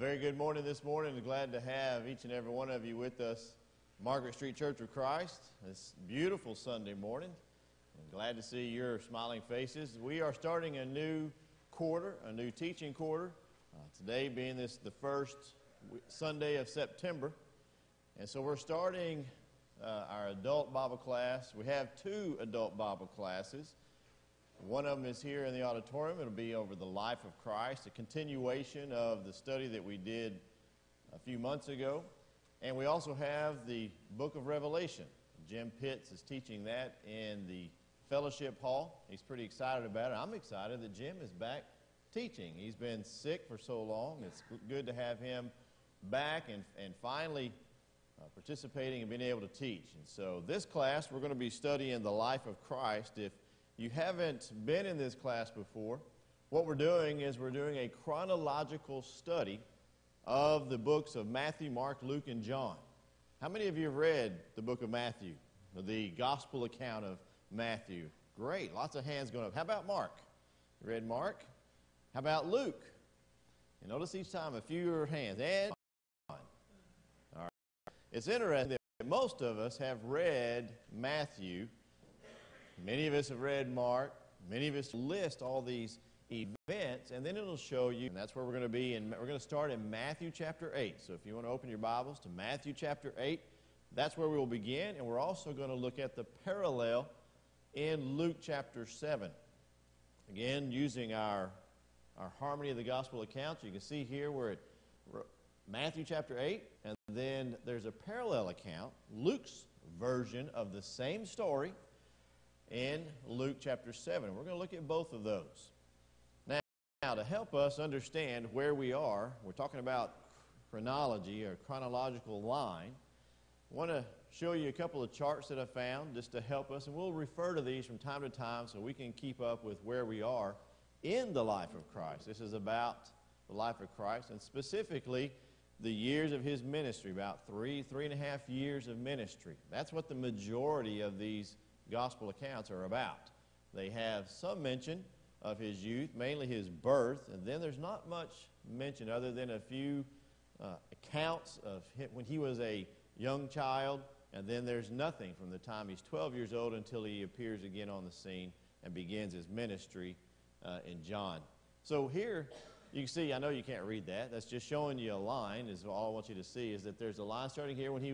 A very good morning this morning, and glad to have each and every one of you with us. Margaret Street Church of Christ, this beautiful Sunday morning. I'm glad to see your smiling faces. We are starting a new quarter, a new teaching quarter. Today being the first Sunday of September. And so we're starting our adult Bible class. We have two adult Bible classes. One of them is here in the auditorium. It'll be over the life of Christ, a continuation of the study that we did a few months ago. And we also have the book of Revelation. Jim Pitts is teaching that in the fellowship hall. He's pretty excited about it. I'm excited that Jim is back teaching. He's been sick for so long. It's good to have him back and finally participating and being able to teach. And so this class, we're going to be studying the life of Christ. If you haven't been in this class before, what we're doing is we're doing a chronological study of the books of Matthew, Mark, Luke, and John. How many of you have read the book of Matthew, the gospel account of Matthew? Great, lots of hands going up. How about Mark? You read Mark? How about Luke? You notice each time a few hands. And John. All right. It's interesting that most of us have read Matthew. Many of us have read Mark. Many of us list all these events, and then it'll show you, and that's where we're going to be. And we're going to start in Matthew chapter 8. So if you want to open your Bibles to Matthew chapter 8, that's where we will begin. And we're also going to look at the parallel in Luke chapter 7. Again, using our harmony of the gospel accounts, you can see here we're at Matthew chapter 8, and then there's a parallel account, Luke's version of the same story, in Luke chapter 7. We're going to look at both of those. Now, to help us understand where we are, we're talking about chronology or chronological line. I want to show you a couple of charts that I found just to help us, and we'll refer to these from time to time so we can keep up with where we are in the life of Christ. This is about the life of Christ, and specifically the years of his ministry, about three and a half years of ministry. That's what the majority of these gospel accounts are about. They have some mention of his youth, mainly his birth, and then there's not much mention other than a few accounts of him when he was a young child, and then there's nothing from the time he's 12 years old until he appears again on the scene and begins his ministry in John. So here you can see, I know you can't read that, that's just showing you a line, is all I want you to see, is that there's a line starting here when he